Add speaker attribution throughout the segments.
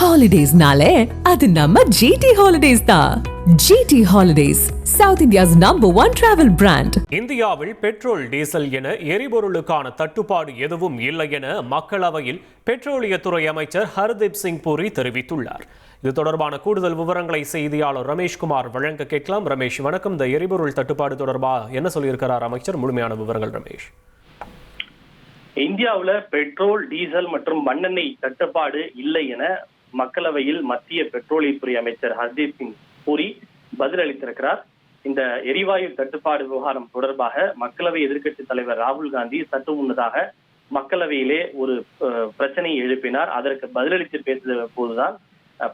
Speaker 1: ஹாலிடேஸ்னாலே அது நம்ம ஜிடி ஹாலிடேஸ் தான். GT Holidays, South India's #1 travel brand.
Speaker 2: இந்தியாவில் பெட்ரோல், டீசல் என எரிபொருளுக்கான தட்டுப்பாடு எதுவும் இல்லை என மக்களவையில் பெட்ரோலியத்துறை அமைச்சர் ஹர்தீப் சிங் பூரி தெரிவித்துள்ளார். இது தொடர்பான கூடுதல் விவரங்களை செய்தியாளர் ரமேஷ்குமார் வழங்க கேட்கலாம். ரமேஷ், வணக்கம். இந்த எரிபொருள் தட்டுப்பாடு தொடர்பாக என்ன சொல்லியிருக்கிறார் அமைச்சர்? முழுமையான விவரங்கள் ரமேஷ்.
Speaker 3: இந்தியாவில் பெட்ரோல், டீசல் மற்றும் மண்ணெண்ணெய் தட்டுப்பாடு இல்லை என மக்களவையில் மத்திய பெட்ரோலியத்துறை அமைச்சர் ஹர்தீப் சிங் பூரி பதிலளித்திருக்கிறார். இந்த எரிவாயு தட்டுப்பாடு விவகாரம் தொடர்பாக மக்களவை எதிர்க்கட்சித் தலைவர் ராகுல் காந்தி சற்று முன்னதாக மக்களவையிலே ஒரு பிரச்சனையை எழுப்பினார். அதற்கு பதிலளித்து பேசிய போதுதான்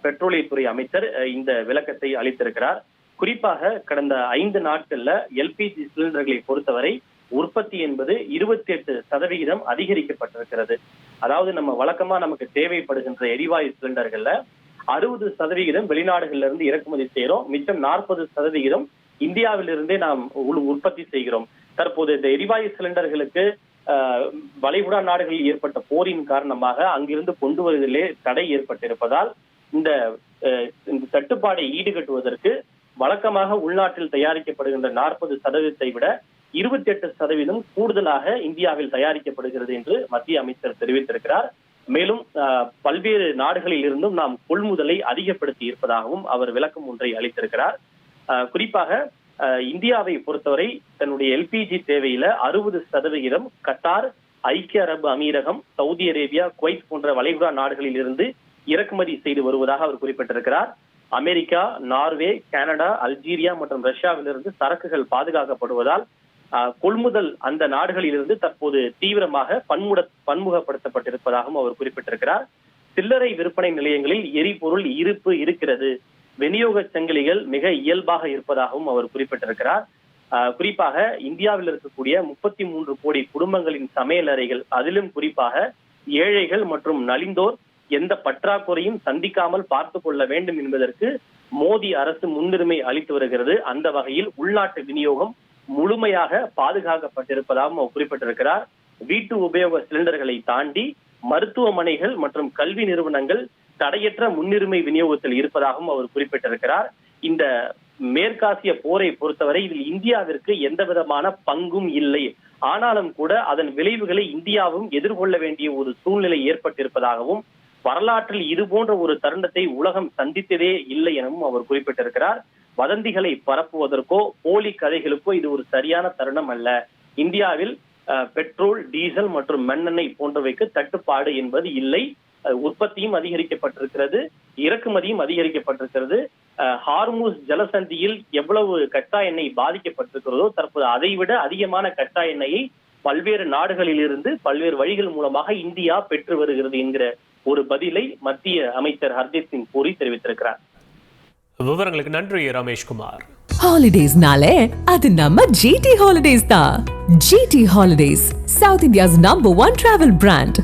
Speaker 3: பெட்ரோலியத்துறை அமைச்சர் இந்த விளக்கத்தை அளித்திருக்கிறார். குறிப்பாக கடந்த 5 நாட்கள்ல எல்பிஜி சிலிண்டர்களை பொறுத்தவரை உற்பத்தி என்பது 28% அதிகரிக்கப்பட்டிருக்கிறது. அதாவது நம்ம வழக்கமா நமக்கு தேவைப்படுகின்ற எரிவாயு சிலிண்டர்கள்ல 60% வெளிநாடுகள்ல இருந்து இறக்குமதி செய்யறோம், மிச்சம் 40% இந்தியாவிலிருந்தே நாம் உற்பத்தி செய்கிறோம். தற்போது இந்த எரிவாயு சிலிண்டர்களுக்கு வளைகுடா நாடுகளில் ஏற்பட்ட போரின் காரணமாக அங்கிருந்து கொண்டு வருவதிலே தடை ஏற்பட்டிருப்பதால் இந்த தட்டுப்பாடை ஈடுகட்டுவதற்கு வழக்கமாக உள்நாட்டில் தயாரிக்கப்படுகின்ற 40% விட 28% கூடுதலாக இந்தியாவில் தயாரிக்கப்படுகிறது என்று மத்திய அமைச்சர் தெரிவித்திருக்கிறார். மேலும் பல்வேறு நாடுகளில் இருந்தும் நாம் கொள்முதலை அதிகப்படுத்தி இருப்பதாகவும் அவர் விளக்கம் ஒன்றை அளித்திருக்கிறார். குறிப்பாக இந்தியாவை பொறுத்தவரை தன்னுடைய எல்பிஜி தேவையில 60% கத்தார், ஐக்கிய அரபு அமீரகம், சவுதி அரேபியா, குவைத் போன்ற வளைகுடா நாடுகளில் இருந்து இறக்குமதி செய்து வருவதாக அவர் குறிப்பிட்டிருக்கிறார். அமெரிக்கா, நார்வே, கனடா, அல்ஜீரியா மற்றும் ரஷ்யாவிலிருந்து சரக்குகள் பாதுகாக்கப்படுவதால் கொள்முதல் அந்த நாடுகளிலிருந்து தற்போது தீவிரமாக பன்முகப்படுத்தப்பட்டிருப்பதாகவும் அவர் குறிப்பிட்டிருக்கிறார். சில்லறை விற்பனை நிலையங்களில் எரிபொருள் இருப்பு இருக்கிறது, விநியோக சங்கிலிகள் மிக இயல்பாக இருப்பதாகவும் அவர் குறிப்பிட்டிருக்கிறார். குறிப்பாக இந்தியாவில் இருக்கக்கூடிய 33 கோடி குடும்பங்களின் சமையல் அறைகள், அதிலும் குறிப்பாக ஏழைகள் மற்றும் நலிந்தோர் எந்த பற்றாக்குறையும் சந்திக்காமல் பார்த்து கொள்ள வேண்டும் என்பதற்கு மோடி அரசு முன்னுரிமை அளித்து வருகிறது. அந்த வகையில் உள்நாட்டு விநியோகம் முழுமையாக பாதுகாக்கப்பட்டிருப்பதாகவும் அவர் குறிப்பிட்டிருக்கிறார். வீட்டு உபயோக சிலிண்டர்களை தாண்டி மருத்துவமனைகள் மற்றும் கல்வி நிறுவனங்கள் தடையற்ற முன்னுரிமை விநியோகத்தில் இருப்பதாகவும் அவர் குறிப்பிட்டிருக்கிறார். இந்த மேற்காசிய போரை பொறுத்தவரை இதில் இந்தியாவிற்கு எந்த விதமான பங்கும் இல்லை. ஆனாலும் கூட அதன் விளைவுகளை இந்தியாவும் எதிர்கொள்ள வேண்டிய ஒரு சூழ்நிலை ஏற்பட்டிருப்பதாகவும் வரலாற்றில் இது போன்ற ஒரு தருணத்தை உலகம் சந்தித்ததே இல்லை எனவும் அவர் குறிப்பிட்டிருக்கிறார். வதந்திகளை பரப்புவதற்கோ போலி கதைகளுக்கோ இது ஒரு சரியான தருணம் அல்ல. இந்தியாவில் பெட்ரோல், டீசல் மற்றும் மண்ணெண்ணெய் போன்றவைக்கு தட்டுப்பாடு என்பது இல்லை. உற்பத்தியும் அதிகரிக்கப்பட்டிருக்கிறது, இறக்குமதியும் அதிகரிக்கப்பட்டிருக்கிறது. ஹார்முஸ் ஜலசந்தியில் எவ்வளவு கச்சா எண்ணெய் பாதிக்கப்பட்டிருக்கிறதோ தற்போது அதைவிட அதிகமான கச்சா எண்ணெயை பல்வேறு நாடுகளில் இருந்து பல்வேறு வழிகள் மூலமாக இந்தியா பெற்று வருகிறது என்கிற ஒரு பதிலை மத்திய அமைச்சர் ஹர்தீப் சிங் பூரி தெரிவித்திருக்கிறார்.
Speaker 2: விவரங்களுக்கு நன்றி ரமேஷ்குமார்.
Speaker 1: ஹாலிடேஸ்னாலே அது நம்ம ஜிடி ஹாலிடேஸ் தான். GT Holidays, South India's #1 travel brand.